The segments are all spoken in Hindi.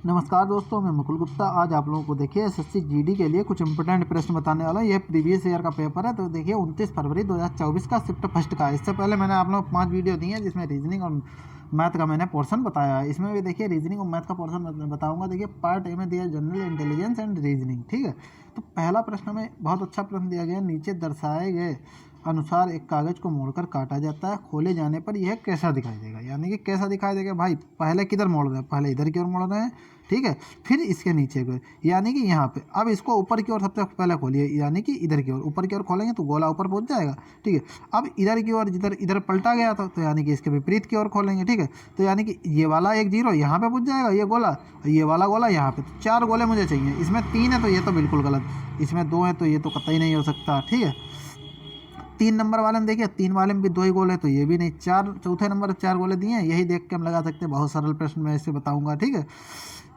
नमस्कार दोस्तों, मैं मुकुल गुप्ता। आज आप लोगों को देखिए एसएससी जीडी के लिए कुछ इंपॉर्टेंट प्रश्न बताने वाला हूं। ये प्रीवियस ईयर का पेपर है। तो देखिए 29 फरवरी 2024 का शिफ्ट फर्स्ट का है। इससे पहले मैंने आप लोगों को 5 वीडियो दी हैं जिसमें रीजनिंग और मैथ का मैंने पोर्शन बताया है। इसमें भी देखिए रीजनिंग और मैथ का पोर्शन बताऊंगा। देखिए पार्ट ए में दिया जनरल इंटेलिजेंस एंड रीजनिंग, ठीक है। तो पहला प्रश्न में बहुत अच्छा प्रश्न दिया गया है। नीचे दर्शाए गए अनुसार एक कागज को मोड़कर काटा जाता है, खोले जाने पर यह कैसा दिखाई देगा। यानी कि कैसा दिखाई देगा भाई, पहले किधर मोड़ रहे हैं, पहले इधर की ओर मोड़ रहे हैं, ठीक है, फिर इसके नीचे की ओर, यानी कि यहाँ पे। अब इसको ऊपर की ओर सबसे पहले खोलिए, यानी कि इधर की ओर, ऊपर की ओर खोलेंगे तो गोला ऊपर पहुंच जाएगा, ठीक है। अब इधर की ओर, जिधर इधर पलटा गया था, तो यानी कि इसके विपरीत की ओर खोलेंगे, ठीक है। तो यानी कि ये वाला एक जीरो यहाँ पे पहुंच जाएगा, ये गोला, ये वाला गोला यहाँ पे। तो 4 गोले मुझे चाहिए। इसमें 3 है तो ये तो बिल्कुल गलत, इसमें 2 है तो ये तो कतई नहीं हो सकता, ठीक है। 3 नंबर वाले में देखिए, 3 वाले में भी 2 ही गोले, तो ये भी नहीं। 4 चौथे नंबर 4 गोले दिए हैं, यही देख के हम लगा सकते हैं। बहुत सरल प्रश्न मैं इसे बताऊंगा, ठीक है।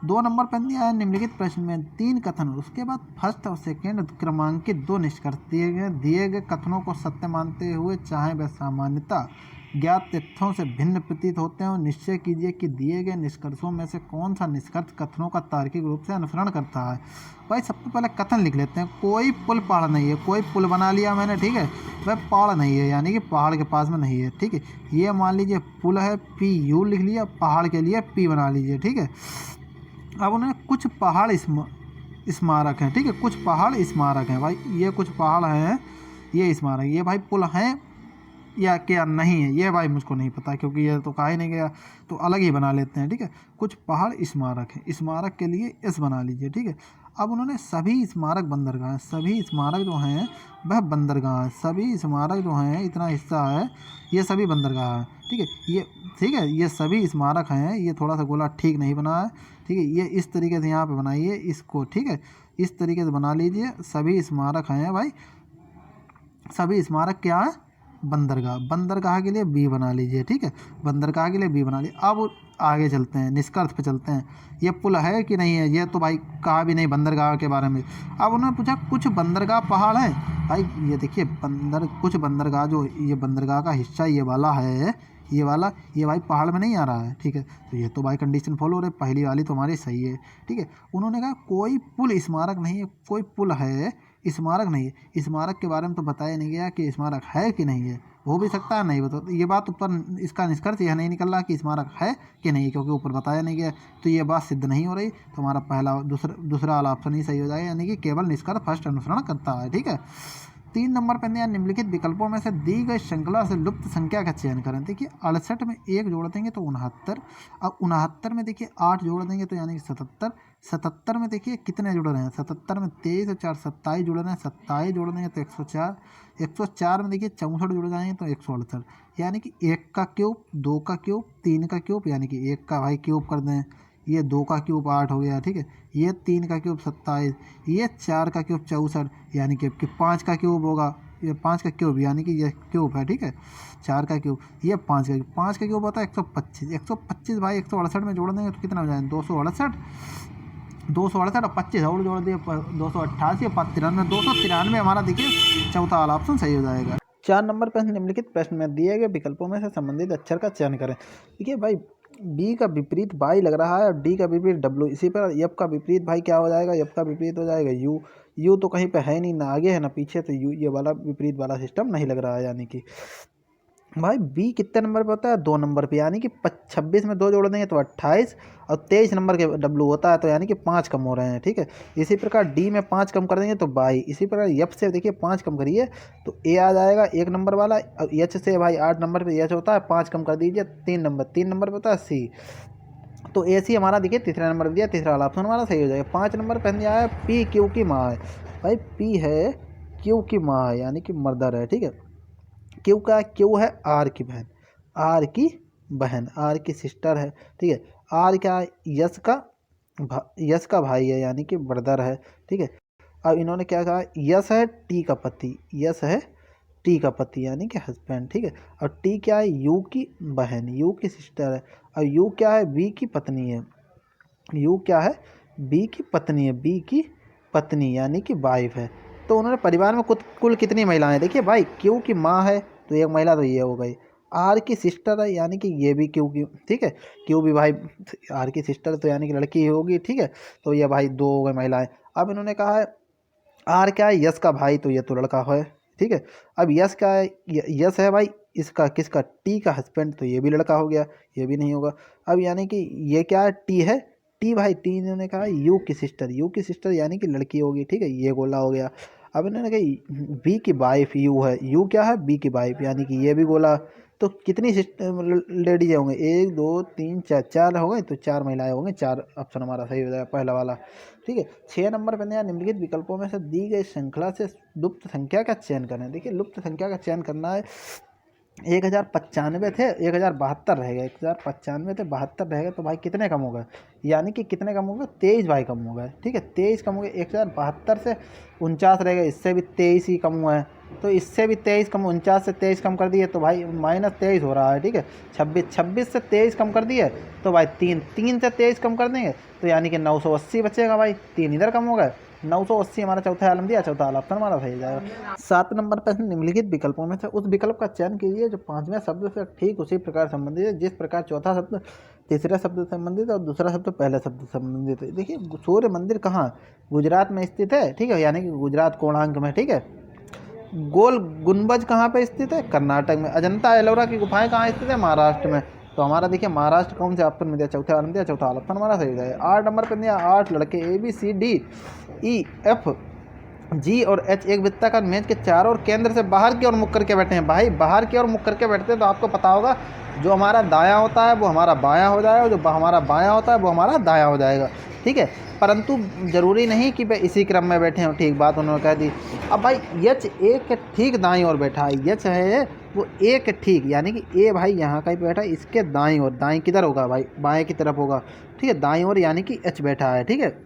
2 नंबर पर दिया है निम्नलिखित प्रश्न में 3 कथन, उसके बाद फर्स्ट और सेकेंड क्रमांकित 2 निष्कर्ष दिए गए कथनों को सत्य मानते हुए, चाहे वह सामान्यता ज्ञात तथ्यों से भिन्न प्रतीत होते हैं, और निश्चय कीजिए कि दिए गए निष्कर्षों में से कौन सा निष्कर्ष कथनों का तार्किक रूप से अनुसरण करता है। भाई सबसे पहले कथन लिख लेते हैं। कोई पुल पहाड़ नहीं है। कोई पुल बना लिया मैंने, ठीक है, वह पहाड़ नहीं है, यानी कि पहाड़ के पास में नहीं है, ठीक है। ये मान लीजिए पुल है, पी यू लिख लिया, पहाड़ के लिए पी बना लीजिए, ठीक है। अब उन्हें कुछ पहाड़ स्मारक हैं, ठीक है, कुछ पहाड़ स्मारक हैं। भाई ये कुछ पहाड़ हैं, ये स्मारक, ये भाई पुल हैं या क्या नहीं है, ये भाई मुझको नहीं पता, क्योंकि ये तो कहा ही नहीं गया, तो अलग ही बना लेते हैं, ठीक है। कुछ पहाड़ स्मारक हैं, स्मारक के लिए एस बना लीजिए, ठीक है। अब उन्होंने सभी स्मारक बंदरगाह, सभी स्मारक जो हैं वह बंदरगाह है। सभी स्मारक जो हैं, इतना हिस्सा है, ये सभी बंदरगाह है, ठीक है। ये ठीक है, ये सभी स्मारक हैं। ये थोड़ा सा गोला ठीक नहीं बना है, ठीक है। ये इस तरीके से यहाँ पे बनाइए इसको, ठीक है, इस तरीके से बना लीजिए। सभी स्मारक हैं भाई, सभी स्मारक क्या है, बंदरगाह। बंदरगाह के लिए बी बना लीजिए, ठीक है, बंदरगाह के लिए बी बना लीजिए। अब आगे चलते हैं, निष्कर्ष पे चलते हैं। ये पुल है कि नहीं है, ये तो भाई कहा भी नहीं बंदरगाह के बारे में। अब उन्होंने पूछा कुछ बंदरगाह पहाड़ हैं। भाई ये देखिए कुछ बंदरगाह, जो ये बंदरगाह का हिस्सा ये वाला है, ये वाला, ये भाई पहाड़ में नहीं आ रहा है, ठीक है। तो ये तो भाई कंडीशन फॉलो हो रही है, पहली वाली तो हमारी सही है, ठीक है। उन्होंने कहा कोई पुल स्मारक नहीं है। कोई पुल है, स्मारक नहीं है। स्मारक के बारे में तो बताया नहीं गया कि स्मारक है कि नहीं है, हो भी सकता है नहीं बता, तो ये बात ऊपर, इसका निष्कर्ष यह नहीं निकल रहा कि स्मारक है कि नहीं, क्योंकि ऊपर बताया नहीं गया, तो ये बात सिद्ध नहीं हो रही। तो हमारा पहला दूसरा वाला ऑप्शन ही सही हो जाएगा, यानी कि केवल निष्कर्ष फर्स्ट अनुसरण करता है, ठीक है। 3 नंबर पर निम्नलिखित विकल्पों में से दी गई श्रृंखला से लुप्त संख्या का चयन करें। देखिए 68 में 1 जोड़ देंगे तो 69। अब 69 में देखिए 8 जोड़ देंगे तो यानी कि 77। 77 में देखिए कितने जुड़ रहे हैं, 77 में 23 और 4 27 जुड़ रहे हैं, 27 जोड़ देंगे तो 104। 104 में देखिए 64 जुड़ जाएंगे तो 168, यानी कि 1 का क्यूब, 2 का क्यूब, 3 का क्यूब, यानी कि 1 का भाई क्यूब कर दें, ये 2 का क्यूब 8 हो गया, ठीक है। ये 3 का क्यूब 27, ये 4 का क्यूब 64, यानी कि 5 का क्यूब होगा, ये 5 का क्यूब, यानी कि ये क्यूब है, ठीक है। 4 का क्यूब, ये 5 का क्यूब, 5 का क्यूब होता है 125। 125 भाई 168 में जोड़ देंगे तो कितना हो जाएगा, 268। 268 और 25 और जोड़ दिए 288 और 93, 293 हमारा देखिए चौथा वाला ऑप्शन सही हो जाएगा। 4 नंबर पर निम्नलिखित प्रश्न में दिए गए विकल्पों में से संबंधित अक्षर का चयन करें। देखिए भाई बी का विपरीत बाई लग रहा है और डी का विपरीत डब्ल्यू। इसी पर यप का विपरीत भाई क्या हो जाएगा, यप का विपरीत हो जाएगा यू। यू तो कहीं पे है नहीं, ना आगे है ना पीछे, तो यू, ये वाला विपरीत वाला सिस्टम नहीं लग रहा है। यानी कि भाई बी कितने नंबर पे होता है, 2 नंबर पे, यानी कि 26 में 2 जोड़ देंगे तो 28, और 23 नंबर के डब्लू होता है, तो यानी कि 5 कम हो रहे हैं, ठीक है। इसी प्रकार डी में 5 कम कर देंगे तो 22। इसी प्रकार एफ से देखिए 5 कम करिए तो ए आ जाएगा 1 नंबर वाला। और एच से भाई 8 नंबर पे एच होता है, 5 कम कर दीजिए 3 नंबर, 3 नंबर पे होता है सी। तो ए सी हमारा देखिए तीसरा नंबर दिया, तीसरा वाला ऑप्शन हमारा सही हो जाएगा। 5 नंबर पे दिया है पी क्यू की माँ है। भाई पी है क्यू की माँ है, यानी कि मर्दर है, ठीक है। क्यू का क्यू है आर की बहन, आर की बहन, आर की सिस्टर है, ठीक है। आर क्या है, यश का भाई है, यानी कि ब्रदर है, ठीक है। अब इन्होंने क्या कहा, यश है टी का पति, यश है टी का पति, यानी कि हस्बैंड, ठीक है। और टी क्या है, यू की बहन, यू की सिस्टर है। और यू क्या है, बी की पत्नी है। यू क्या है, बी की पत्नी है, बी की पत्नी यानी कि वाइफ है। तो उन्होंने परिवार में कुल कितनी महिलाएं, देखिए भाई क्यू की माँ है तो एक महिला तो ये हो गई, आर की सिस्टर है यानी कि ये भी क्यू की, ठीक है, क्यू भी भाई आर की सिस्टर तो यानी कि लड़की ही होगी, ठीक है। तो ये भाई दो हो गए महिलाएं। अब इन्होंने कहा है आर क्या है, यस का भाई, तो ये तो लड़का है, ठीक है। अब यस क्या है, यस है भाई इसका किसका, टी का हस्बैंड, तो ये भी लड़का हो गया, ये भी नहीं होगा। अब यानी कि ये क्या है, टी है, टी भाई टी इन्होंने कहा यू की सिस्टर, यू की सिस्टर यानी कि लड़की होगी, ठीक है, ये गोला हो गया। अब इन्होंने कहा बी की वाइफ यू है, यू क्या है, बी की वाइफ यानी कि ये भी गोला। तो कितनी लेडीज होंगे, एक दो तीन चार, चार हो गए, तो चार महिलाएं होंगे, चार ऑप्शन हमारा सही हो जाएगा पहला वाला, ठीक है। 6 नंबर पर नया निम्नलिखित विकल्पों में से दी गई श्रृंखला से लुप्त संख्या का चयन करें। देखिए लुप्त संख्या का चयन करना है, 1095 थे, 1072 रह गए, 1095 थे, 72 रह गए, तो भाई कितने कम हो गए, यानी कि कितने कम हो गए, 23 भाई कम हो गए, ठीक है, 23 कम हो गए। 1072 से 49 रह गए, इससे भी 23 ही कम हुआ है, तो इससे भी 23 कम, 49 से 23 कम कर दिए तो भाई -23 हो रहा है, ठीक है। 26 से 23 कम कर दिए तो भाई 3 से 23 कम कर देंगे तो यानी कि 980 बचेगा भाई, 3 इधर कम हो गए, 980 हमारा चौथा आलम दिया, चौथा आलम हमारा सही जाएगा। 7 नंबर पर निम्नलिखित विकल्पों में से उस विकल्प का चयन कीजिए जो 5वें शब्द से ठीक उसी प्रकार संबंधित है जिस प्रकार चौथा शब्द तीसरे शब्द से संबंधित है और दूसरा शब्द पहले शब्द से संबंधित है। देखिए सूर्य मंदिर कहाँ, गुजरात में स्थित है, ठीक है, यानी कि गुजरात कोणार्क में, ठीक है। गोल गुंबज कहाँ पे स्थित है, कर्नाटक में। अजंता एलोरा की गुफाएं कहाँ स्थित है, महाराष्ट्र में। तो हमारा देखिए महाराष्ट्र कौन से ऑप्शन में दिया, चौथे ऑप्शन दिया, चौथा ऑप्शन हमारा सही है। 8 नंबर पर दिया 8 लड़के ABCDEF जी और एच एक वृत्ताकार मेज के चारों ओर केंद्र से बाहर की ओर मुख करके बैठे हैं। भाई बाहर की ओर मुख करके बैठते हैं तो आपको पता होगा जो हमारा दायां होता है वो हमारा बायां हो जाएगा, जो हमारा बायां होता है वो हमारा दायां हो जाएगा, ठीक है। परंतु ज़रूरी नहीं कि वे इसी क्रम में बैठे हों, ठीक बात उन्होंने कह दी। अब भाई यच ए के ठीक दाईं ओर बैठा है, यच है वो ए के ठीक, यानी कि ए भाई यहाँ का ही बैठा है, इसके दाईं ओर, दाईं किधर होगा भाई, बाएँ की तरफ होगा, ठीक है, दाईं ओर, यानी कि एच बैठा है, ठीक है।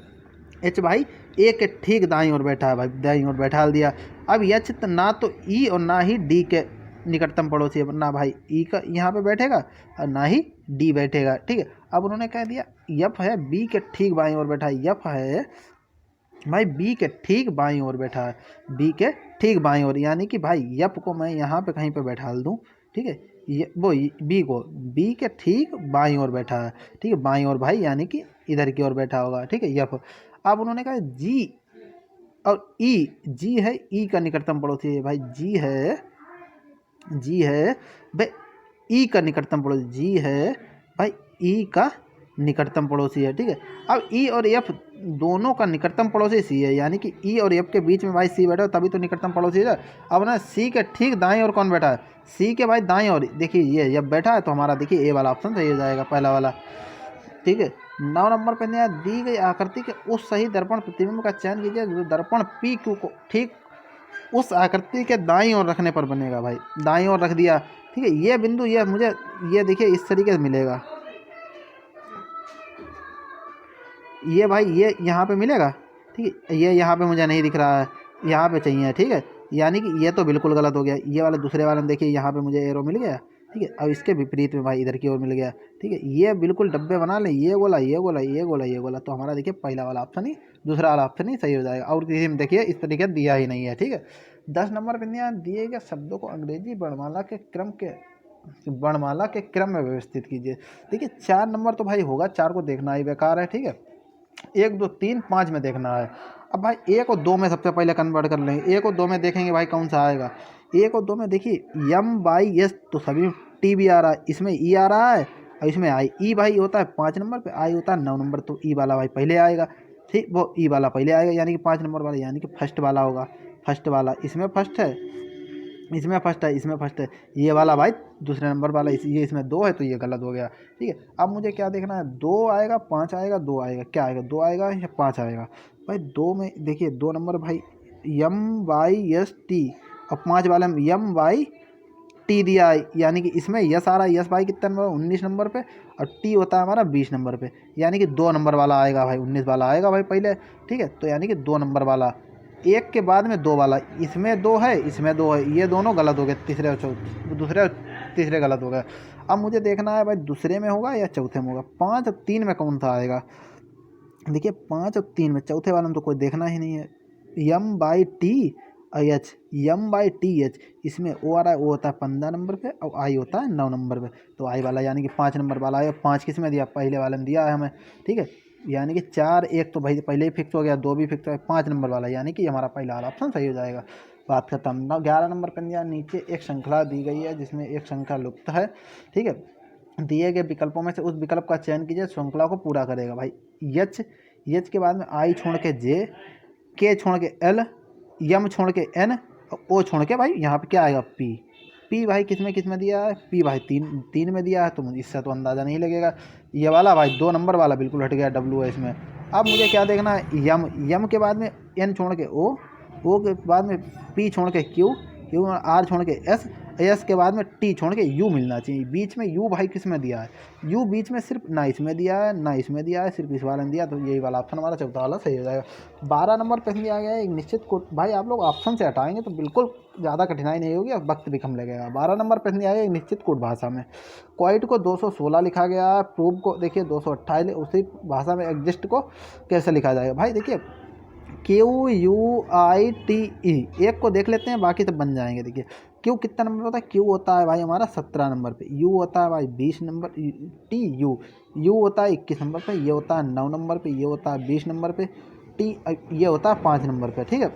एच भाई ए के ठीक दाईं ओर बैठा है भाई, दाईं ओर बैठा दिया। अब एच ना तो ई और ना ही डी के निकटतम पड़ोसी है, ना भाई ई का यहाँ पे बैठेगा और ना ही डी बैठेगा, ठीक है। अब उन्होंने कह दिया यफ है बी के ठीक बाईं ओर बैठा है, यफ है भाई बी के ठीक बाईं ओर बैठा है, बी के ठीक बाईं ओर, यानी कि भाई यफ को मैं यहाँ पे कहीं पे बैठा दूँ, ठीक है, ये वो बी को बी के ठीक बाईं ओर बैठा है, ठीक है, बाईं ओर भाई यानी कि इधर की ओर बैठा होगा, ठीक है, यफ। अब उन्होंने कहा जी और ई, जी है ई का निकटतम पड़ोसी है भाई, जी है भाई ई का निकटतम पड़ोसी, जी है भाई ई का निकटतम पड़ोसी है, ठीक है। अब ई और एफ दोनों का निकटतम पड़ोसी सी है, यानी कि ई और एफ के बीच में भाई सी बैठा हो तभी तो निकटतम पड़ोसी है। अब ना सी के ठीक दाएं ओर कौन बैठा है, सी के भाई दाएं ओर, देखिए ये जब बैठा है तो हमारा देखिए ए वाला ऑप्शन सही हो जाएगा, पहला वाला, ठीक है। 9 नंबर पर नया दी गई आकृति के उस सही दर्पण प्रतिबिंब का चयन कीजिए जो दर्पण पी क्यू को ठीक उस आकृति के दाईं ओर रखने पर बनेगा। भाई दाईं ओर रख दिया, ठीक है, ये बिंदु ये मुझे ये देखिए इस तरीके से मिलेगा, ये भाई ये यहाँ पे मिलेगा, ठीक है, ये यहाँ पे मुझे नहीं दिख रहा है, यहाँ पे चाहिए, ठीक है, यानी कि ये तो बिल्कुल गलत हो गया। ये वाला दूसरे वाले में देखिए यहाँ पे मुझे एरो मिल गया, ठीक है। अब इसके विपरीत में भाई इधर की ओर मिल गया, ठीक है, ये बिल्कुल डब्बे बना लें, ये गोला ये गोला ये गोला ये गोला, तो हमारा देखिए पहला वाला ऑप्शन ही दूसरा वाला ऑप्शन ही सही हो जाएगा, और किसी में देखिए इस तरीके दिया ही नहीं है, ठीक है। 10 नंबर पर दिए गए शब्दों को अंग्रेजी वर्णमाला के क्रम में व्यवस्थित कीजिए। देखिए 4 नंबर तो भाई होगा, 4 को देखना ही बेकार है, ठीक है। 1 2 3 5 में देखना है। अब भाई 1 और 2 में सबसे पहले कन्वर्ट कर लेंगे, 1 और 2 में देखेंगे भाई कौन सा आएगा। 1 और 2 में देखिए M/S तो सभी में T भी आ रहा है, इसमें E आ रहा है और इसमें I, E भाई होता है 5 नंबर पे, I होता है 9 नंबर, तो E वाला भाई पहले आएगा, ठीक, वो E वाला पहले आएगा, यानी कि 5 नंबर वाला यानी कि फर्स्ट वाला होगा, फर्स्ट वाला इसमें फर्स्ट है, इसमें फर्स्ट है, इसमें फर्स्ट है, ये वाला भाई दूसरे नंबर वाला, ये इसमें 2 है तो ये गलत हो गया, ठीक है। अब मुझे क्या देखना है, 2 आएगा 5 आएगा 2 आएगा, क्या आएगा, 2 आएगा या 5 आएगा। भाई 2 में देखिए 2 नंबर भाई M/S/T और 5 वाले में M/T दिया है, यानी कि इसमें यस आ रहा है, यस भाई कितना नंबर 19 नंबर पे और टी होता है हमारा 20 नंबर पे, यानी कि 2 नंबर वाला आएगा भाई, 19 वाला आएगा भाई पहले, ठीक है, तो यानी कि 2 नंबर वाला, एक के बाद में 2 वाला, इसमें 2 है इसमें 2 है, ये दोनों गलत हो गए, दूसरे और तीसरे गलत हो गए। अब मुझे देखना है भाई दूसरे में होगा या चौथे में होगा, 5 और 3 में कौन सा आएगा। देखिए 5 और 3 में, चौथे वाले में तो कोई देखना ही नहीं है, M/T H, M by T H, इसमें ओ आ रहा है, ओ होता है 15 नंबर पे और आई होता है 9 नंबर पे। तो आई वाला यानी कि 5 नंबर वाला है, 5 किस में दिया, पहले वाले में दिया है हमें, ठीक है। यानी कि 4 1 तो भाई पहले ही फिक्स हो गया, 2 भी फिक्स हो गया, 5 नंबर वाला यानी कि हमारा पहला वाला ऑप्शन सही हो जाएगा। बात खत्म ना। 11 नंबर पे दिया, नीचे एक श्रृंखला दी गई है जिसमें एक श्रृंखला लुप्त है, ठीक है। दिए गए विकल्पों में से उस विकल्प का चयन कीजिए श्रृंखला को पूरा करेगा। भाई यच, यच के बाद में आई छोड़ के जे, के छोड़ के एल, यम छोड़ के एन, ओ छोड़ के भाई यहाँ पे क्या आएगा पी। पी भाई किस में दिया है, पी भाई 3 में दिया है, तो इससे तो अंदाज़ा नहीं लगेगा। ये वाला भाई 2 नंबर वाला बिल्कुल हट गया, डब्ल्यू है इसमें। अब मुझे क्या देखना है, यम, यम के बाद में एन छोड़ के ओ के बाद में पी छोड़ के क्यू, क्यू आर छोड़ के एस, एस के बाद में टी छोड़ के यू मिलना चाहिए। बीच में यू भाई किस में दिया है, यू बीच में सिर्फ ना इसमें दिया है ना इसमें दिया है, सिर्फ इस वाले में दिया, तो यही वाला ऑप्शन हमारा चौथा वाला सही हो जाएगा। 12 नंबर पे दिया गया है एक निश्चित कोट। भाई आप लोग ऑप्शन से हटाएंगे तो बिल्कुल ज़्यादा कठिनाई नहीं होगी और वक्त भी कम लगेगा। 12 नंबर पे दिया गया एक निश्चित कोट भाषा में क्वाइट को 216 लिखा गया है, प्रूव को देखिए 228, उसी भाषा में एग्जिस्ट को कैसे लिखा जाएगा। भाई देखिए Q U I T E, एक को देख लेते हैं बाकी तो बन जाएंगे। देखिए क्यू कितना नंबर होता है, क्यू होता है भाई हमारा 17 नंबर पे, यू होता है भाई 20 नंबर, टी यू, यू होता है 21 नंबर पे, ये होता है 9 नंबर पे, ये होता है 20 नंबर पे, टी ये होता है 5 नंबर पे, ठीक है।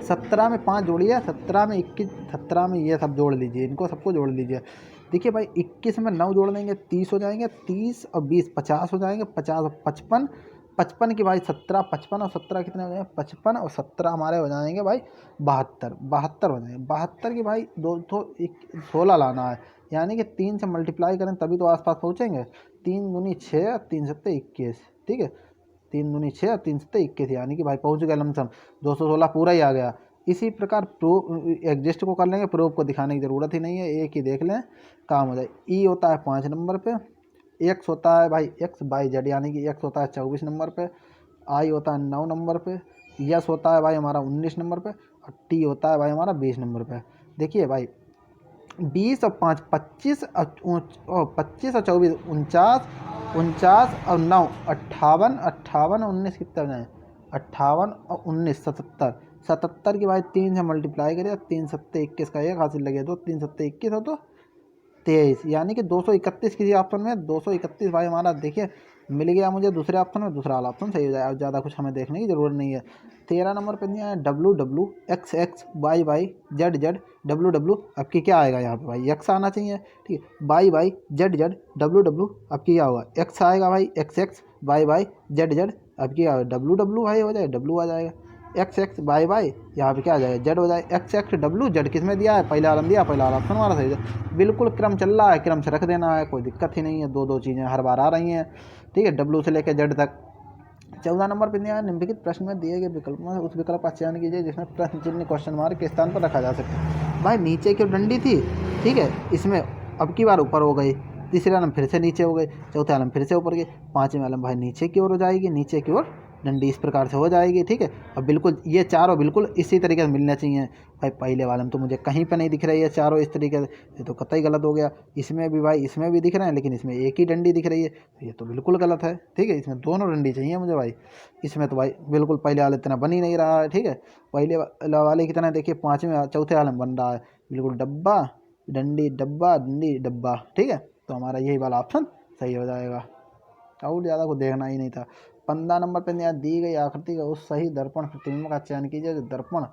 17 में 5 जोड़िए, 17 में 21, 17 में ये सब जोड़ लीजिए, इनको सबको जोड़ लीजिए। देखिए भाई 21 में 9 जोड़ देंगे 30 हो जाएंगे, 30 और 20 50 हो जाएंगे, 50 और 55, 55 की भाई 17, 55 और 17 कितने हो जाएंगे, 55 और 17 हमारे हो जाएंगे भाई 72, 72 हो जाएंगे। 72 की भाई 16 लाना है, यानी कि 3 से मल्टीप्लाई करें तभी तो आसपास पहुँचेंगे। 3 दूनी 6, 3 सत्ते 21, ठीक है। 3 दूनी 6 और 3 सत्ते 21, यानी कि भाई पहुँच गया लमसम 216 पूरा ही आ गया। इसी प्रकार प्रूव एग्जिस्ट को कर लेंगे, प्रूव को दिखाने की ज़रूरत ही नहीं है, एक ही देख लें काम हो जाए। ई होता है 5 नंबर पे, एक्स होता है भाई एक्स बाई जेड, यानी कि एक्स होता है 24 नंबर पे, आई होता है 9 नंबर पे, यस होता है भाई हमारा 19 नंबर पे, और टी होता है भाई हमारा 20 नंबर पे। देखिए भाई 20 और 5 25 और 25 और 24 49, 49 और 9 58, 58 और 19 कितना बनाए, 58 और 19 77, 77 की भाई 3 से मल्टीप्लाई करिए, 3 सत्ते 21 का एक हासिल लगे, तो 3 सत्ते 21 हो तो 23, यानी कि 231 किसी ऑप्शन में 231 भाई हमारा देखिए मिल गया मुझे दूसरे ऑप्शन में, दूसरा वाला ऑप्शन सही हो जाएगा। ज़्यादा कुछ हमें देखने की ज़रूरत नहीं है। 13 नंबर पे दिया है W W X X Y Y Z Z, W W आपकी क्या आएगा यहाँ पे भाई एक्स आना चाहिए, ठीक है। Y Y Z Z W W आपकी क्या होगा, एक्स आएगा भाई, X X Y Y Z Z आपकी क्या होगा, डब्लू डब्लू भाई हो जाएगा, डब्लू आ जाएगा। एक्स एक्स वाई वाई यहाँ पे क्या आ जाएगा, जेड हो जाएगा। एक्स एक्स डब्लू जेड किस में दिया है, पहला आलम दिया, पहला ऑप्शन हमारा सही है। बिल्कुल क्रम चल रहा है, क्रम से रख देना है, कोई दिक्कत ही नहीं है, दो चीज़ें हर बार आ रही हैं, ठीक है, डब्लू से लेकर जेड तक। 14 नंबर पर दिया है निम्नलिखित प्रश्न में दिए गए विकल्प में उस विकल्प का चयन कीजिए जिसमें प्रश्न चिन्ह क्वेश्चन मार्क के स्थान पर रखा जा सके। भाई नीचे की डंडी थी, ठीक है, इसमें अब की बार ऊपर हो गई, तीसरे आलम फिर से नीचे हो गए, चौथे आलम फिर से ऊपर गए, पाँचवें आलम भाई नीचे की ओर हो जाएगी, नीचे की ओर डंडी इस प्रकार से हो जाएगी, ठीक है। और बिल्कुल ये चारों बिल्कुल इसी तरीके से मिलने चाहिए। भाई पहले वाले में तो मुझे कहीं पे नहीं दिख रही है चारों इस तरीके से, ये तो कतई गलत हो गया। इसमें भी भाई इसमें भी दिख रहे हैं लेकिन इसमें एक ही डंडी दिख रही है, तो ये तो बिल्कुल गलत है, ठीक है। इसमें दोनों डंडी चाहिए मुझे भाई, इसमें तो भाई बिल्कुल पहले वाले इतना बन ही नहीं रहा है, ठीक है। पहले वाले की तरह देखिए पाँचवें चौथे वाले में बन रहा है, बिल्कुल डब्बा डंडी डब्बा डंडी डब्बा, ठीक है। तो हमारा यही वाला ऑप्शन सही हो जाएगा, और ज़्यादा को देखना ही नहीं था। 15 नंबर पर यहाँ दी गई आकृति का उस सही दर्पण प्रतिबिंब का चयन कीजिए जो दर्पण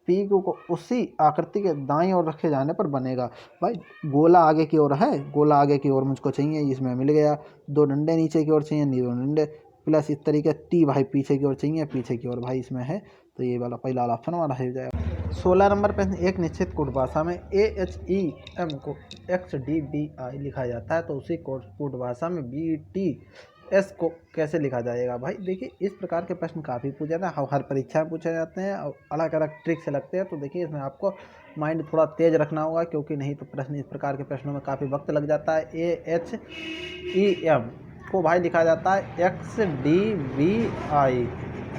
पी को उसी आकृति के दाईं ओर रखे जाने पर बनेगा। भाई गोला आगे की ओर है, गोला आगे की ओर मुझको चाहिए, इसमें मिल गया। दो डंडे नीचे की ओर चाहिए, दो डंडे प्लस इस तरीके टी भाई पीछे की ओर चाहिए, पीछे की ओर भाई इसमें है, तो ये वाला पहला वाला ऑप्शन हमारा हो जाएगा। 16 नंबर पर एक निश्चित कोड भाषा में AHEM को XDBI लिखा जाता है, तो उसी कोड भाषा में BTS को कैसे लिखा जाएगा। भाई देखिए इस प्रकार के प्रश्न काफ़ी पूछे जाते हैं, हर परीक्षा में पूछे जाते हैं और अलग अलग ट्रिक से लगते हैं, तो देखिए इसमें आपको माइंड थोड़ा तेज रखना होगा, क्योंकि नहीं तो प्रश्न इस प्रकार के प्रश्नों में काफ़ी वक्त लग जाता है। AHEM को भाई लिखा जाता है XDBI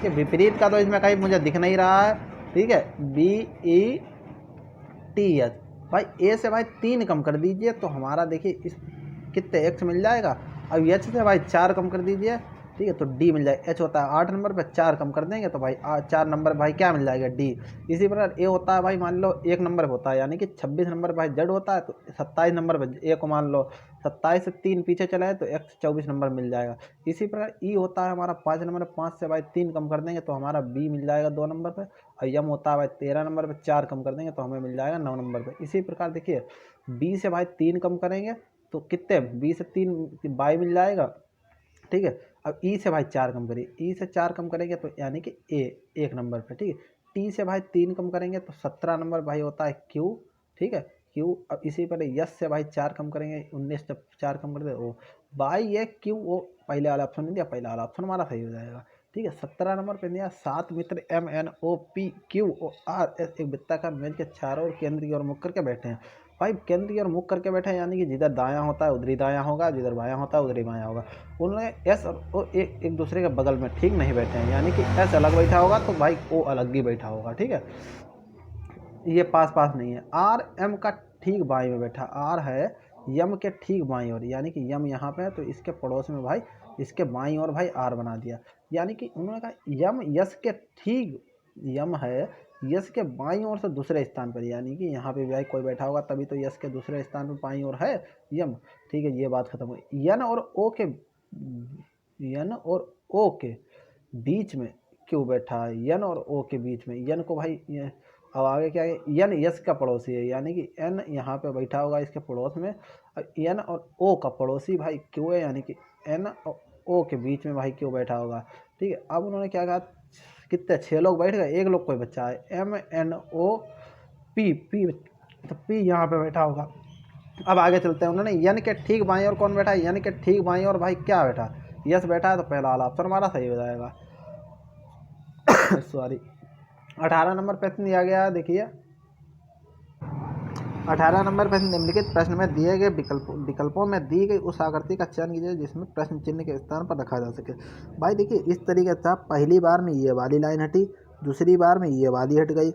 के विपरीत का, तो इसमें कहीं मुझे दिख नहीं रहा है, ठीक है। BETS भाई ए से भाई 3 कम कर दीजिए तो हमारा देखिए इस कितने एक्स मिल जाएगा। अब एच से भाई 4 कम कर दीजिए ठीक है, तो डी मिल जाएगा। एच होता है 8 नंबर पे, 4 कम कर देंगे तो भाई 4 नंबर भाई क्या मिल जाएगा, डी। इसी प्रकार ए होता है भाई मान लो 1 नंबर पे होता है, यानी कि 26 नंबर भाई जेड होता है, तो 27 नंबर पे ए को मान लो 27 से 3 पीछे चला है तो एक्स 24 नंबर मिल जाएगा। इसी प्रकार ई होता है हमारा 5 नंबर, 5 से भाई 3 कम कर देंगे तो हमारा बी मिल जाएगा 2 नंबर पे। और यम होता है भाई 13 नंबर पे, 4 कम कर देंगे तो हमें मिल जाएगा 9 नंबर पे। इसी प्रकार देखिए बी से भाई 3 कम करेंगे तो कितने, बी से 3 बाई मिल जाएगा, ठीक है। अब ई से भाई 4 कम करिए, ई से 4 कम करेंगे तो यानी कि ए 1 नंबर पे, ठीक है। टी से भाई 3 कम करेंगे तो 17 नंबर भाई होता है क्यू, ठीक है, क्यू। अब इसी पर यस से भाई 4 कम करेंगे, 19 से 4 कम कर दे ओ बाई ये क्यू, वो पहले वाला ऑप्शन नहीं दिया, पहला वाला ऑप्शन हमारा सही हो जाएगा, ठीक है। 17 नंबर पे दिया 7 मित्र M N O P Q O R S एक वृत्ताकार मेज के चारों ओर केंद्र की ओर मुख करके बैठे हैं। भाई केंद्र की ओर मुख करके बैठे हैं यानी कि जिधर दायां होता है उधर ही दायां होगा, जिधर बायां होता है उधर ही बायां होगा। उन्होंने एस और ओ एक दूसरे के बगल में ठीक नहीं बैठे हैं, यानी कि एस अलग बैठा होगा तो भाई ओ अलग ही बैठा होगा, ठीक है। ये पास पास नहीं है। आर एम का ठीक बाई में बैठा, आर है यम के ठीक बाई ओर, यानी कि यम यहाँ पे है तो इसके पड़ोस में भाई इसके बाई ओर भाई आर बना दिया, यानी कि उन्होंने कहा यम यस के ठीक, यम है यस के बाई ओर से दूसरे स्थान पर, यानी कि यहाँ पे भाई कोई बैठा होगा तभी तो यस के दूसरे स्थान पर बाई ओर है यम, ठीक है। ये बात खत्म हुई। यन और ओ के, यन और ओ के बीच में क्यों बैठा है, यन और ओ के बीच में, यन को भाई अब आगे क्या है, यन यस का पड़ोसी है, यानी कि एन यहाँ पे बैठा होगा इसके पड़ोस में, और एन और ओ का पड़ोसी भाई क्यों है, यानी कि एन और ओ के बीच में भाई क्यों बैठा होगा, ठीक है। अब उन्होंने क्या कहा, कितने 6 लोग बैठ गए, एक लोग कोई बच्चा है, M N O P P, तो पी यहाँ पे बैठा होगा। अब आगे चलते हैं, उन्होंने यन के ठीक बाएं और कौन बैठा है, यन के ठीक बाएं और भाई क्या बैठा, यस बैठा है, तो पहला वाला ऑप्शन हमारा सही हो जाएगा। सॉरी। 18 नंबर प्रश्न दिया गया है, देखिए 18 नंबर प्रश्न, निम्नलिखित प्रश्न में दिए गए विकल्पों में दी गई उस आकृति का चयन कीजिए जिसमें प्रश्न चिन्ह के स्थान पर रखा जा सके। भाई देखिए इस तरीके से पहली बार में ये वाली लाइन हटी, दूसरी बार में ये वाली हट गई,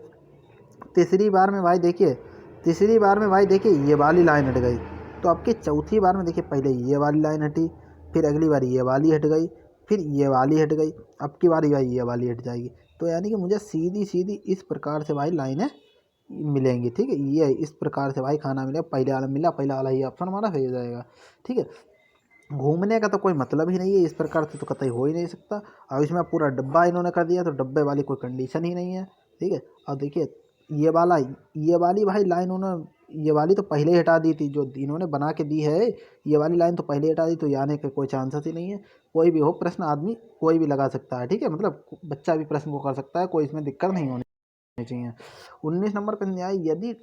तीसरी बार में भाई देखिए, तीसरी बार में भाई देखिए ये वाली लाइन हट गई, तो आपकी चौथी बार में देखिए पहले ये वाली लाइन हटी, फिर अगली बार ये वाली हट गई, फिर ये वाली हट गई, अब की बारी भाई ये वाली हट जाएगी। तो यानी कि मुझे सीधी सीधी इस प्रकार से भाई लाइनें मिलेंगी, ठीक है। ये इस प्रकार से भाई खाना मिलेगा, पहले वाला मिला, पहला वाला ये ऑप्शन हमारा सही हो जाएगा, ठीक है। घूमने का तो कोई मतलब ही नहीं है, इस प्रकार से तो कतई हो ही नहीं सकता। अब इसमें पूरा डब्बा इन्होंने कर दिया तो डब्बे वाली कोई कंडीशन ही नहीं है, ठीक है। अब देखिए ये वाला, ये वाली भाई लाइन उन्होंने, ये वाली तो पहले ही हटा दी थी, जो इन्होंने बना के दी है ये वाली लाइन तो पहले ही हटा दी, तो ये आने का कोई चांसेस ही नहीं है। कोई भी हो प्रश्न आदमी कोई भी लगा सकता है, ठीक है, मतलब बच्चा भी प्रश्न को कर सकता है, कोई इसमें दिक्कत नहीं होनी चाहिए। 19 नंबर पर न्याय, यदि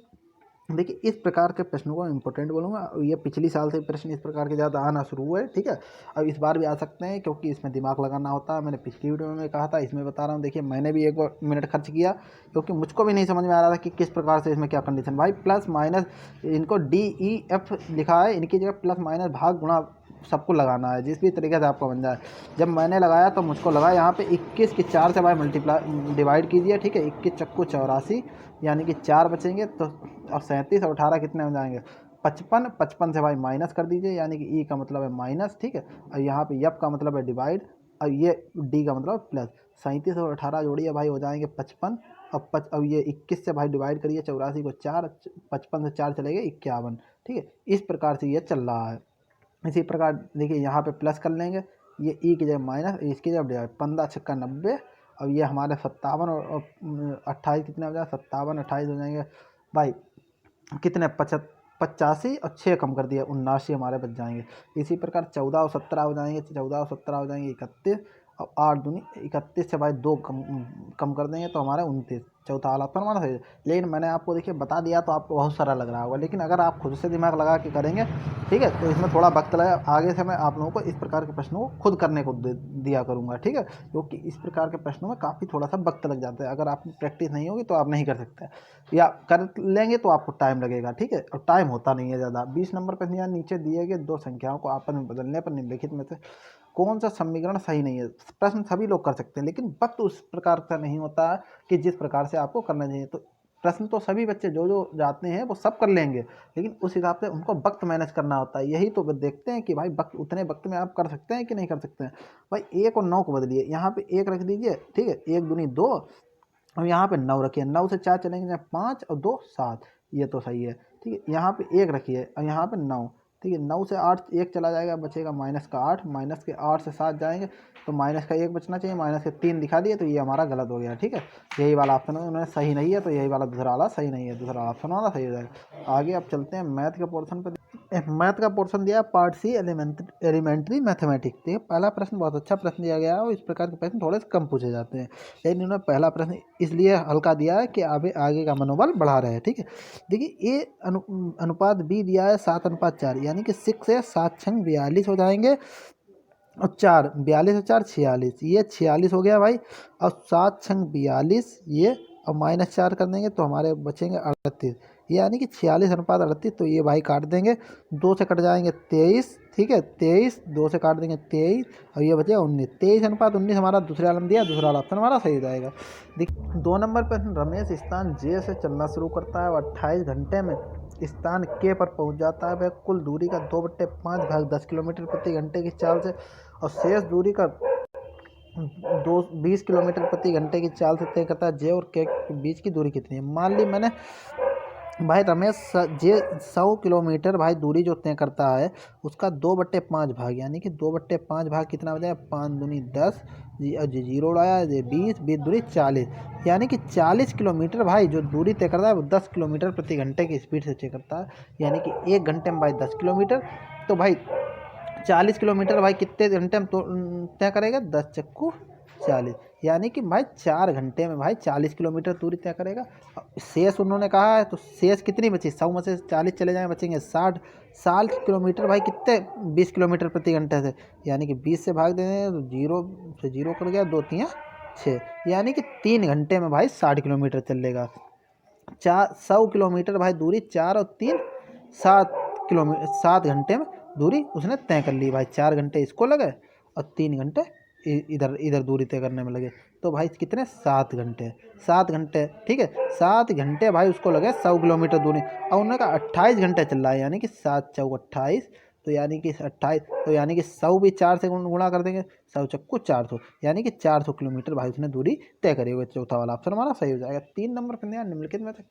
देखिए इस प्रकार के प्रश्नों को इंपॉर्टेंट बोलूँगा, ये पिछली साल से प्रश्न इस प्रकार के ज़्यादा आना शुरू हुए, ठीक है। अब इस बार भी आ सकते हैं क्योंकि इसमें दिमाग लगाना होता है, मैंने पिछली वीडियो में कहा था, इसमें बता रहा हूँ। देखिए मैंने भी 1 मिनट खर्च किया क्योंकि मुझको भी नहीं समझ में आ रहा था कि किस प्रकार से इसमें क्या कंडीशन, भाई प्लस माइनस इनको DEF लिखा है, इनकी जगह प्लस माइनस भाग गुणा सबको लगाना है, जिस भी तरीके से आपको बन जाए। जब मैंने लगाया तो मुझको लगा यहाँ पे 21 की 4 से भाई मल्टीप्लाई डिवाइड कीजिए, ठीक है, 21 चक्कू 84, यानी कि 4 बचेंगे तो, और 37 और 18 कितने हो जाएंगे 55, 55 से भाई माइनस कर दीजिए, यानी कि ई का मतलब है माइनस, ठीक है। और यहाँ पे यप का मतलब है डिवाइड, और ये डी का मतलब प्लस। 37 और 18 जोड़िए भाई हो जाएंगे 55, अब ये 21 से भाई डिवाइड करिए 84 को 4, 55 से 4 चले गए 51, ठीक है। इस प्रकार से ये चल रहा है। इसी प्रकार देखिए यहाँ पे प्लस कर लेंगे, ये ई की जगह माइनस, इसकी जगह डिवाइड, 15 छक्का 90, अब ये हमारे 57 और 28 कितने हो जाए, 57 28 हो जाएंगे भाई कितने, 85 और 6 कम कर दिया 79 हमारे बच जाएंगे। इसी प्रकार 14 और 17 हो जाएंगे, 14 और 17 हो जाएंगे 31, और 8 दूनी 31 से भाई 2 कम कर देंगे तो हमारा 29, चौथा वाला ऑप्शन हमारा सही है। लेकिन मैंने आपको देखिए बता दिया तो आपको बहुत सारा लग रहा होगा, लेकिन अगर आप खुद से दिमाग लगा के करेंगे, ठीक है, तो इसमें थोड़ा वक्त लगा। आगे से मैं आप लोगों को इस प्रकार के प्रश्नों को खुद करने को दिया करूँगा, ठीक है, क्योंकि इस प्रकार के प्रश्नों में काफ़ी थोड़ा सा वक्त लग जाता है। अगर आपकी प्रैक्टिस नहीं होगी तो आप नहीं कर सकते, या कर लेंगे तो आपको टाइम लगेगा, ठीक है, और टाइम होता नहीं है ज़्यादा। 20 नंबर पर नीचे दिए गए 2 संख्याओं को आपस में बदलने पर निम्नलिखित में से कौन सा समीकरण सही नहीं है। प्रश्न सभी लोग कर सकते हैं लेकिन वक्त उस प्रकार का नहीं होता है कि जिस प्रकार से आपको करना चाहिए। तो प्रश्न तो सभी बच्चे जो जो जाते हैं वो सब कर लेंगे, लेकिन उस हिसाब से उनको वक्त मैनेज करना होता है। यही तो देखते हैं कि भाई वक्त, उतने वक्त में आप कर सकते हैं कि नहीं कर सकते हैं। भाई 1 और 9 को बदलिए, यहाँ पे 1 रख दीजिए, ठीक है, 1 दूनी 2, और यहाँ पे 9 रखिए, 9 से 4 चलेंगे 5 और 2 7, ये तो सही है, ठीक है। यहाँ पे 1 रखिए और यहाँ पे 9, ठीक है, 9 से 8 1 चला जाएगा, बचेगा माइनस का 8, माइनस के 8 से 7 जाएंगे तो माइनस का 1 बचना चाहिए, माइनस के 3 दिखा दिए, तो ये हमारा गलत हो गया, ठीक है। यही वाला ऑप्शन उन्होंने सही नहीं है, तो यही वाला दूसरा वाला सही नहीं है, दूसरा ऑप्शन वाला सही हो जाएगा। आगे अब चलते हैं मैथ के पोर्शन पर। मैथ का पोर्शन दिया पार्ट सी एलिमेंट्री मैथमेटिक्स। देखिए पहला प्रश्न बहुत अच्छा प्रश्न दिया गया है, और इस प्रकार के प्रश्न थोड़े से कम पूछे जाते हैं, लेकिन इन्होंने पहला प्रश्न इसलिए हल्का दिया है कि आगे आगे का मनोबल बढ़ा रहे हैं, ठीक है। देखिए ए अनुपात बी दिया है 7:4, यानी कि 6 से 7 छंग 42 हो जाएंगे, और 4 42 और 4 46, ये 46 हो गया भाई, और 7 छंग 42 ये, और -4 कर देंगे तो हमारे बचेंगे 38, यानी कि 46:38। तो ये भाई काट देंगे, 2 से कट जाएंगे 23, ठीक है, 23 2 से काट देंगे 23, और ये बचेगा 19। 23:19 हमारा दूसरे आलम दिया, दूसरा वाला ऑप्शन हमारा सही हो जाएगा। देखिए 2 नंबर पर रमेश स्थान जे से चलना शुरू करता है और 28 घंटे में स्थान के पर पहुंच जाता है। वह कुल दूरी का 2/5 भाग 10 किलोमीटर प्रति घंटे की चाल से, और शेष दूरी का 20 किलोमीटर प्रति घंटे की चाल से तय करता है। जे और के बीच की दूरी कितनी है। मान ली मैंने भाई रमेश जे 100 किलोमीटर भाई दूरी जो तय करता है, उसका 2/5 भाग, यानी कि 2/5 भाग कितना हो जाएगा, 5 दूनी 10, जीरो उड़ाया, ये 20 20 दूरी 40, यानी कि 40 किलोमीटर भाई जो दूरी तय करता है वो 10 किलोमीटर प्रति घंटे की स्पीड से तय करता है, यानी कि 1 घंटे में भाई 10 किलोमीटर। तो भाई 40 किलोमीटर भाई कितने घंटे में तय करेगा, 10 चक्कू 40, यानी कि भाई 4 घंटे में भाई 40 किलोमीटर दूरी तय करेगा। शेष उन्होंने कहा है, तो शेष कितनी बची, 100 में से 40 चले जाएँ बचेंगे 60, 60 किलोमीटर भाई कितने, 20 किलोमीटर प्रति घंटे से, यानी कि 20 से भाग देंगे तो 0 से 0 कट गया, 2 3 6, यानी कि 3 घंटे में भाई 60 किलोमीटर चलेगा। 100 किलोमीटर भाई दूरी 4 और 3 7 किलोमीटर, 7 घंटे में दूरी उसने तय कर ली भाई। 4 घंटे इसको लगे और 3 घंटे इधर इधर दूरी तय करने में लगे, तो भाई कितने 7 घंटे, 7 घंटे, ठीक है, 7 घंटे भाई उसको लगे 100 किलोमीटर दूरी, और उन्होंने कहा 28 घंटे चल रहा है, यानी कि 7 चौक 28, तो यानी कि 28, तो यानी कि 100 भी 4 से गुणा कर देंगे, 100 चक्कू 400, यानी कि 400 किलोमीटर भाई उसने दूरी तय करी हुई। चौथा वाला ऑप्शन हमारा सही हो जाएगा। 3 नंबर पर निम्नलिखित में से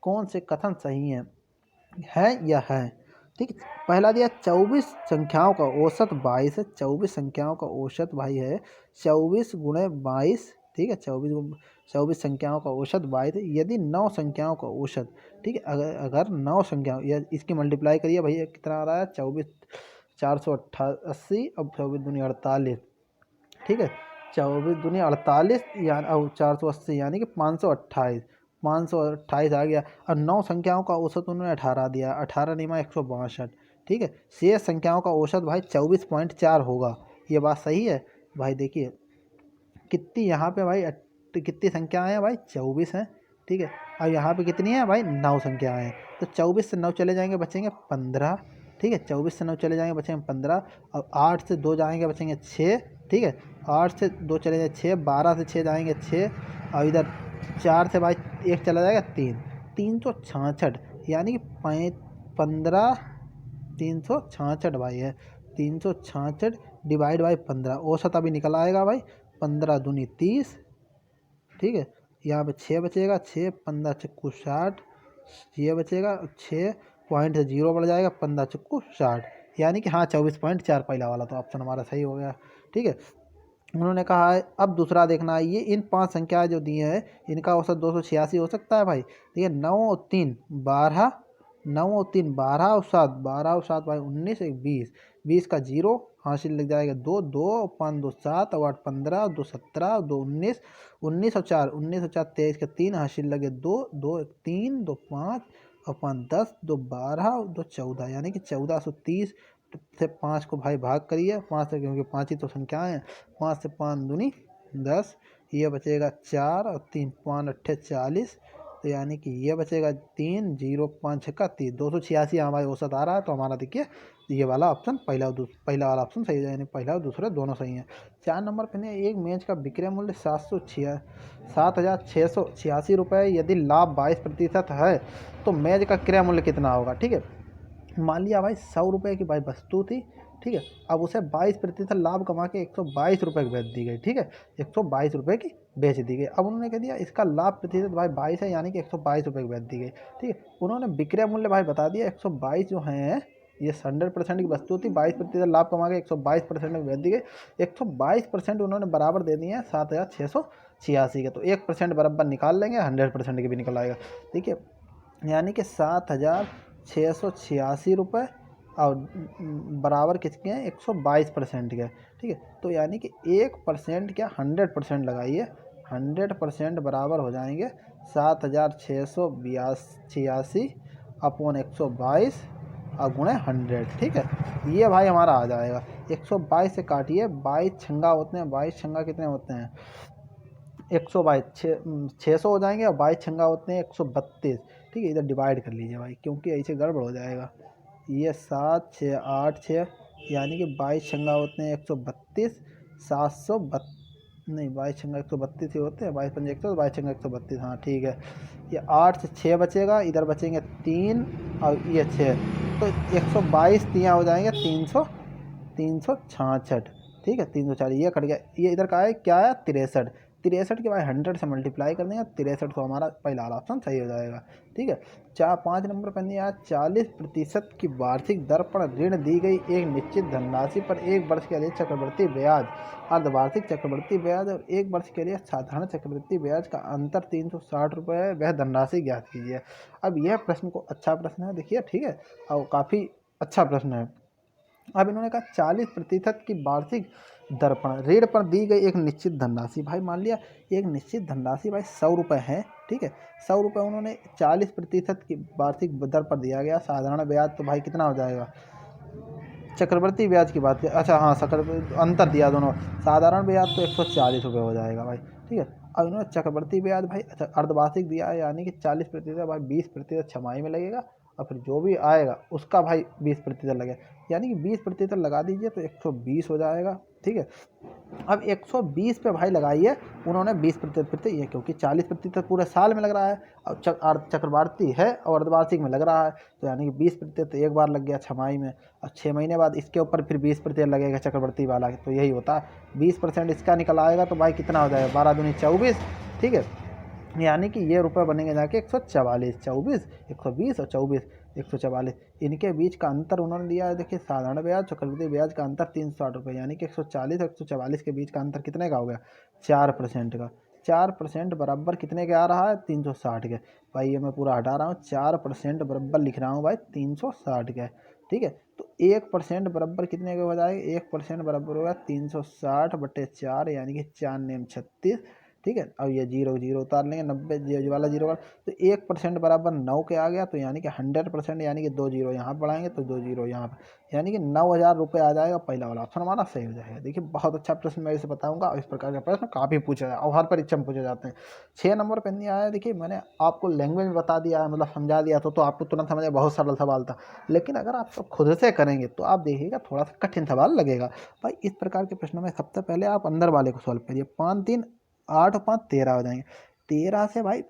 कौन से कथन सही है या है, ठीक है। पहला दिया 24 संख्याओं का औसत 22 है, 24 संख्याओं का औसत भाई है 24 गुणे 22, ठीक है, 24 संख्याओं का औसत 22 है। यदि 9 संख्याओं का औसत, ठीक है, अगर 9 संख्याओं या इसकी मल्टीप्लाई करिए भैया, कितना आ रहा है, 24 488 और 24 दूनी 48, ठीक है, 24 दूनी 48 या 480, यानी कि 528, 528 आ गया। और 9 संख्याओं का औसत उन्होंने 18 दिया, 18 निमा 162, ठीक है। शेष संख्याओं का औसत भाई 24.4 होगा, ये बात सही है भाई। देखिए कितनी यहाँ पे भाई कितनी संख्याएँ हैं भाई, 24 हैं, ठीक है, और यहाँ पे कितनी है भाई, 9 संख्याएँ हैं, तो 24 से 9 चले जाएंगे बचेंगे 15, ठीक है, 24 से 9 चले जाएंगे बचेंगे 15, और 8 से 2 जाएंगे बचेंगे 6, ठीक है, 8 से 2 चले जाएंगे 6, 12 से 6 जाएंगे 6, और इधर 4 से भाई 1 चला जाएगा 3, 366, यानी कि 15 366 भाई है, 366 डिवाइड बाई 15, औसत अभी निकल आएगा भाई, 15 दूनी 30, ठीक है, यहाँ पे 6 बचेगा, 6 15 चक्कू 60, ये बचेगा 6 पॉइंट से 0 बढ़ जाएगा, 15 चक्कू 60, यानी कि हाँ 24.4 पहला वाला तो ऑप्शन हमारा सही हो गया, ठीक है। उन्होंने कहा है अब दूसरा देखना है, ये इन 5 संख्याएं जो दी हैं इनका औसत 286 हो सकता है भाई। ठीक है, 9 और 3 12, 9 और 3 12 और 7, 12 और 7 भाई 19, 1 20, 20 का 0 हासिल लग जाएगा 2, 2 और 5 2 7 और 8 15 और 2 17 और 2 19, 19 और 4 23 का 3 हासिल लगे 2, 2 1 3, 2 5 और 5 10, 2 12 और 2 14, यानी कि 1430 से 5 को भाई भाग करिए 5 से, क्योंकि 5 ही तो संख्याएं हैं, 5 से 5 दूनी 10, ये बचेगा 4 और 3 5 अट्ठे 40, तो यानी कि ये बचेगा 3 0 5 6 30, 286 हमारे औसत आ रहा है, तो हमारा देखिए ये वाला ऑप्शन पहला वाला ऑप्शन सही है, यानी पहला और दूसरा दोनों सही हैं। 4 नंबर पे है, एक मेज का विक्रय मूल्य 7,686 रुपये, यदि लाभ 22% है तो मेज का क्रय मूल्य कितना होगा। ठीक है, मान लिया भाई 100 रुपये की भाई वस्तु थी, ठीक है, अब उसे 22% लाभ कमा के 122 रुपये की बेच दी गई। ठीक है, 122 रुपये की बेच दी गई। अब उन्होंने कह दिया इसका लाभ प्रतिशत भाई 22 है, यानी कि 122 रुपये की बेच दी गई। ठीक है, उन्होंने विक्रय मूल्य भाई बता दिया 122 जो है, ये 100% की वस्तु थी, 22% लाभ कमा के 122% में बेच दी गई। 122% उन्होंने बराबर दे दिए हैं 7,686 के, तो 1% बराबर निकाल लेंगे, 100% की भी निकल आएगा। ठीक है, यानी कि 7,686 रुपये और बराबर किसके हैं 122% के। ठीक है, तो यानी कि 1% क्या 100% लगाइए, 100% बराबर हो जाएंगे 7,686 अपॉन 122 और गुणे 100। ठीक है, ये भाई हमारा आ जाएगा। 122 से काटिए, 22 छंगा होते हैं, 22 छंगा कितने होते हैं 122, 600 हो जाएंगे, और 22 छंगा होते हैं 132। ठीक है, इधर डिवाइड कर लीजिए भाई, क्योंकि ऐसे गड़बड़ हो जाएगा। ये 7 6 8 6, यानी कि 22 छंगा होते हैं 132, 732 नहीं 22 छंगा 132 ही होते हैं, 22 पंजे 100, 22 छंगा 132। हाँ ठीक है, ये 8 से 6 बचेगा, इधर बचेंगे 3 और ये 6, तो 122 तियाँ हो जाएंगे 366। ठीक है, 304 ये कट गया, ये इधर का है क्या है 63। 63 के बाद 100 से मल्टीप्लाई कर देंगे, 63 तो हमारा पहला वाला ऑप्शन सही हो जाएगा। ठीक है, 5 नंबर पर दिया 40% की वार्षिक दर पर ऋण दी गई एक निश्चित धनराशि पर 1 वर्ष के लिए चक्रवृद्धि ब्याज, अर्धवार्षिक चक्रवृद्धि ब्याज और 1 वर्ष के लिए साधारण चक्रवृद्धि ब्याज का अंतर 360 रुपये है, वह धनराशि ज्ञात कीजिए। अब यह प्रश्न को अच्छा प्रश्न है, देखिए ठीक है, और काफ़ी अच्छा प्रश्न है। अब इन्होंने कहा 40% की वार्षिक दर पर ऋण पर दी गई एक निश्चित धनराशि। भाई मान लिया एक निश्चित धनराशि भाई 100 रुपये है। ठीक है, 100 रुपये उन्होंने 40% की वार्षिक दर पर दिया गया। साधारण ब्याज तो भाई कितना हो जाएगा, चक्रवर्ती ब्याज की बात है, अच्छा हाँ अंतर दिया दोनों, साधारण ब्याज तो 140 रुपये हो जाएगा भाई। ठीक है, अब इन्होंने चक्रवर्ती ब्याज भाई अच्छा अर्धवार्षिक दिया है, यानी कि 40% भाई 20% छमाही में लगेगा, और फिर जो भी आएगा उसका भाई 20% लगेगा, यानी कि 20% लगा दीजिए तो 120 हो जाएगा। ठीक है, अब 120 पे भाई लगाइए उन्होंने 20% ये, क्योंकि 40% पूरे साल में लग रहा है, और चक्रवार्ती है और अर्धवार्षिक में लग रहा है, तो यानी कि 20% एक बार लग गया छमाही में, और 6 महीने बाद इसके ऊपर फिर 20% लगेगा चक्रवर्ती वाला, तो यही होता है 20% इसका निकल आएगा, तो भाई कितना हो जाएगा 12 दूनी 24। ठीक है, यानी कि ये रुपए बनेंगे जाके 144, 24 120 और 24 144, इनके बीच का अंतर उन्होंने दिया है। देखिए साधारण ब्याज चक्रवृद्धि ब्याज का अंतर 360 रुपये, यानी कि 140 और 144 के बीच का अंतर कितने का हो गया 4% का। 4% बराबर कितने के आ रहा है 360 के। भाई ये मैं पूरा हटा रहा हूँ, 4% बराबर लिख रहा हूँ भाई 360 के। ठीक है, तो 1% बराबर कितने के हो जाएगा, 1% बराबर होगा 360/4, यानी कि 4 नेम 36। ठीक है, अब ये जीरो जीरो उतार लेंगे, 90 वाला जीरो वाला, तो 1% बराबर 9 के आ गया, तो यानी कि 100%, यानी कि 2 जीरो यहाँ बढ़ाएंगे तो 2 जीरो यहाँ पर, यानी कि 9,000 रुपये आ जाएगा। पहला वाला ऑप्शन हमारा सही हो जाएगा। देखिए बहुत अच्छा प्रश्न मैं इसे बताऊंगा, इस प्रकार का प्रश्न काफ़ी पूछा जाए और हर परीक्षा में पूछे जाते हैं। 6 नंबर पर नहीं आया, देखिए मैंने आपको लैंग्वेज में बता दिया है, मतलब समझा दिया तो आपको तुरंत समझ, बहुत सरल सवाल था, लेकिन अगर आप सब खुद से करेंगे तो आप देखिएगा थोड़ा सा कठिन सवाल लगेगा। भाई इस प्रकार के प्रश्नों में सबसे पहले आप अंदर वाले को सॉल्व करिए। 5 3 8 और 5 13 हो जाएंगे। 13 से भाई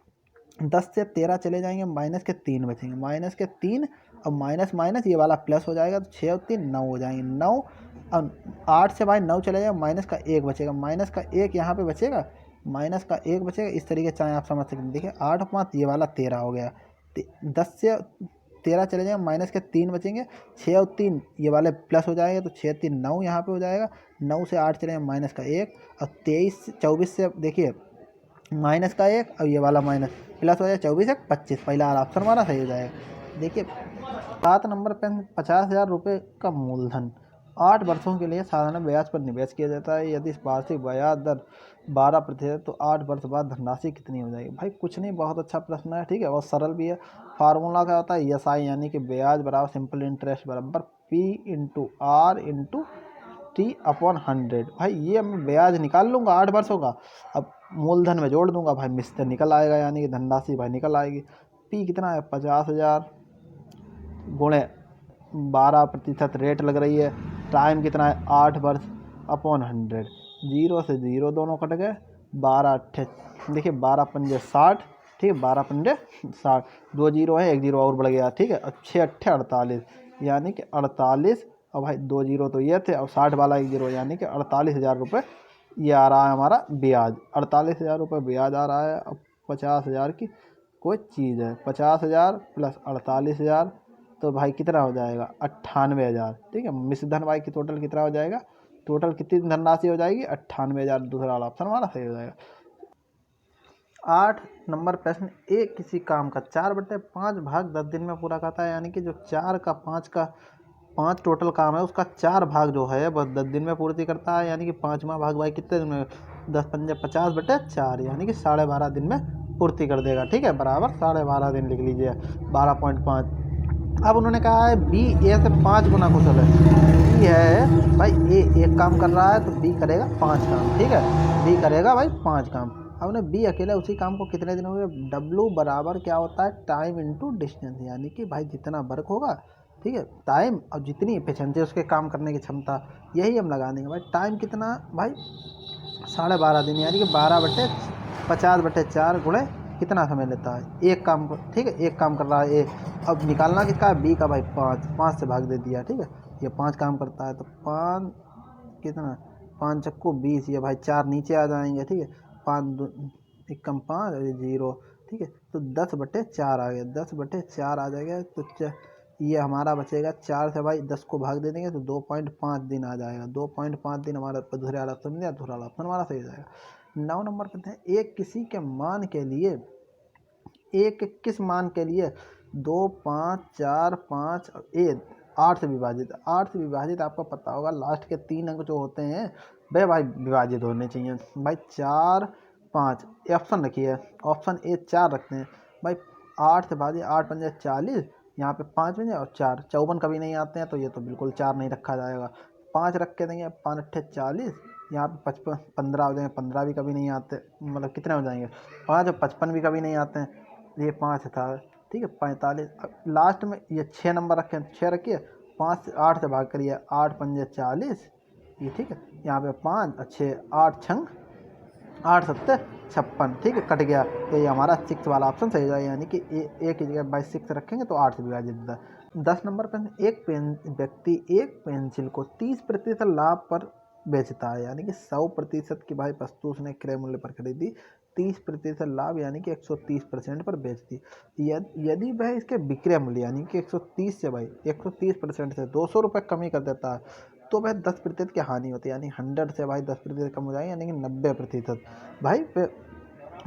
10 से 13 चले जाएंगे, माइनस के 3 बचेंगे, माइनस के 3 और माइनस माइनस ये वाला प्लस हो जाएगा, तो 6 और 3 9 हो जाएंगे, 9 और 8 से भाई 9 चले जाएगा, माइनस का 1 बचेगा, माइनस का 1 यहाँ पे बचेगा, माइनस का 1 बचेगा। इस तरीके चाहे आप समझ सकते हैं। देखिए 8 और 5 ये वाला 13 हो गया, 10 से 13 चले जाएंगे, माइनस के 3 बचेंगे, 6 और 3 ये वाले प्लस हो जाएगा, तो 6 3 9 यहाँ पे हो जाएगा, 9 से 8 चले माइनस का 1, और 24 से देखिए माइनस का 1 और ये वाला माइनस प्लस हो जाए, 24 1 25, पहला ऑप्शन हमारा सही हो जाएगा। देखिए 7 नंबर पे 50,000 रुपये का मूलधन 8 वर्षों के लिए साधारण ब्याज पर निवेश किया जाता है, यदि वार्षिक ब्याज दर 12% तो 8 वर्ष बाद धनराशि कितनी हो जाएगी। भाई कुछ नहीं, बहुत अच्छा प्रश्न है। ठीक है, बहुत सरल भी है। फार्मूला क्या होता है, SI यानी कि ब्याज बराबर सिंपल इंटरेस्ट बराबर P/R/T/100। भाई ये मैं ब्याज निकाल लूँगा 8 वर्षों का, अब मूलधन में जोड़ दूंगा भाई, मिस्टर निकल आएगा, यानी कि धनराशि भाई निकल आएगी। P कितना है 50,000 गुणे 12% रेट लग रही है। टाइम कितना है 8 वर्ष अपॉन 100, 0 से 0 दोनों कट गए, 12 अट्ठे देखिए 12 पंजे 60, ठीक है 12 पंजे 60, 2 जीरो है 1 जीरो और बढ़ गया, ठीक है। 6 अट्ठे 48 यानी कि 48, और भाई 2 जीरो तो ये थे और 60 वाला 1 जीरो यानी कि 48,000 रुपये ये आ रहा है हमारा ब्याज। 48,000 रुपये ब्याज आ रहा है। अब 50,000 की कोई चीज़ है, 50,000 प्लस 48,000 तो भाई कितना हो जाएगा 98,000, ठीक है। मिश्र धन भाई की टोटल कितना हो जाएगा, टोटल कितनी धनराशि हो जाएगी 98,000, दूसरा वाला ऑप्शन हमारा सही हो जाएगा। 8 नंबर प्रश्न, एक किसी काम का 4/5 भाग 10 दिन में पूरा करता है, यानी कि जो 4 का 5 टोटल काम है उसका 4 भाग जो है वह 10 दिन में पूर्ति करता है, यानी कि 5वां भाग भाई कितने दिन में 10 पंजे 50/4 यानी कि 12.5 दिन में पूर्ति कर देगा, ठीक है। बराबर 12.5 दिन लिख लीजिए 12.5। अब उन्होंने कहा है बी ए से 5 गुना कुशल है। बी है भाई ए एक काम कर रहा है तो बी करेगा 5 काम, ठीक है। बी करेगा भाई 5 काम। अब उन्हें बी अकेले उसी काम को कितने दिन हो गए, डब्लू बराबर क्या होता है टाइम इंटू डिस्टेंस, यानी कि भाई जितना वर्क होगा, ठीक है, टाइम और जितनी एफिशिएंसी उसके काम करने की क्षमता, यही हम लगा देंगे। भाई टाइम कितना भाई 12.5 दिन, यानी कि 12/50/4 गुणे कितना समय लेता है एक काम को, ठीक है। एक काम कर रहा है ए, अब निकालना किसका है बी का भाई 5 से भाग दे दिया, ठीक है। ये 5 काम करता है तो 5 कितना 5 चक्को 20, ये भाई 4 नीचे आ जाएंगे, ठीक है। 5 एक कम 5 और ये 0, ठीक है। तो 10/4 आ गया, 10/4 आ जाएगा तो ये हमारा बचेगा 4 से भाई 10 को भाग दे देंगे तो 2.5 दिन आ जाएगा। 2.5 दिन हमारा दूसरे वाला ऑप्शन दिया, दूसरा वाला ऑप्शन हमारा सही हो जाएगा। 9 नंबर पे हैं, एक किसी के मान के लिए एक किस मान के लिए 2 5 4 5 8 से विभाजित, 8 से विभाजित आपको पता होगा लास्ट के 3 अंक जो होते हैं वे भाई विभाजित होने चाहिए। भाई 4 5 ऑप्शन रखिए, ऑप्शन ए 4 रखते हैं भाई। 8 से भाजिए 8 पंजे 40, यहाँ पे 5 बजे और 4 54 कभी नहीं आते हैं तो ये तो बिल्कुल 4 नहीं रखा जाएगा। 5 रख के देंगे 5 अट्ठे 40, यहाँ पे 55 15 हो जाएंगे, 15 भी कभी नहीं आते, मतलब कितने हो जाएंगे 5 और 55 भी कभी नहीं आते हैं, ये 5 था, ठीक है। 45 लास्ट में ये 6 नंबर रखें, 6 रखिए 5 से 8 से भाग करिए, 8 पंजे 40 ये, ठीक है। यहाँ पे 5 और 6 8 छंग 8 सत्ते 56, ठीक है, कट गया तो ये हमारा 6 वाला ऑप्शन सही हो जाएगा, यानी कि एक की जगह बाई 6 रखेंगे तो 8 से विभाजित होता है। 10 नंबर पर एक व्यक्ति एक पेंसिल को 30% लाभ पर बेचता है, यानी कि 100% की भाई वस्तु उसने क्रय मूल्य पर खरीदी, 30% लाभ यानी कि 130% पर बेच दी। यदि वह इसके विक्रय मूल्य यानी कि 130 से भाई 130% से 200 रुपये कमी कर देता है तो वह 10% की हानि होती है, यानी 100 से भाई 10% कम हो जाएगी, यानी कि 90% भाई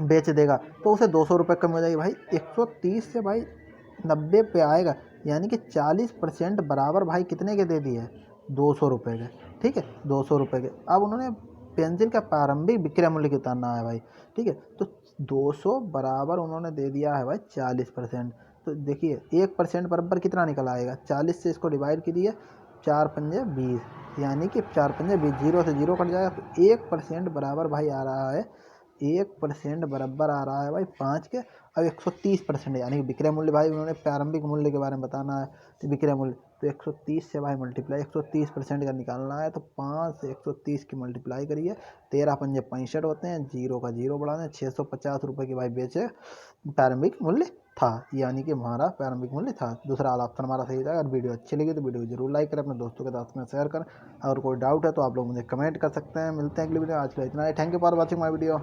बेच देगा तो उसे 200 रुपये कम हो जाएगी। भाई 130 से भाई 90 पे आएगा, यानी कि 40% बराबर भाई कितने के दे दिए 200 रुपये के, ठीक है 200 रुपये के। अब उन्होंने पेंसिल का प्रारंभिक विक्रय मूल्य कितना है भाई, ठीक है, तो 200 बराबर उन्होंने दे दिया है भाई 40%। तो देखिए 1% बराबर कितना निकल आएगा, 40 से इसको डिवाइड कीजिए, 4 पंजे 20, यानी कि 4 पंजे 20, 0 से 0 कट जाएगा तो 1% बराबर भाई आ रहा है, 1% बराबर आ रहा है भाई 5 के। अब 130% यानी कि विक्रय मूल्य भाई उन्होंने प्रारंभिक मूल्य के बारे में बताना है, तो विक्रय मूल्य तो 130 से भाई मल्टीप्लाई 130% का निकालना है तो 5 से 130 की मल्टीप्लाई करिए, 13 पंजे 65 होते हैं, 0 का 0 बढ़ाना है, 650 रुपये की भाई बेचे प्रारंभिक मूल्य था, यानी कि हमारा प्रारंभिक मूल्य था। दूसरा वाला ऑप्शन हमारा सही था। अगर वीडियो अच्छी लगी तो वीडियो जरूर लाइक करें, अपने दोस्तों के साथ में शेयर करें, और कोई डाउट है तो आप लोग मुझे कमेंट कर सकते हैं। मिलते हैं अगली वीडियो, आज के लिए इतना ही। Thank you for watching my video.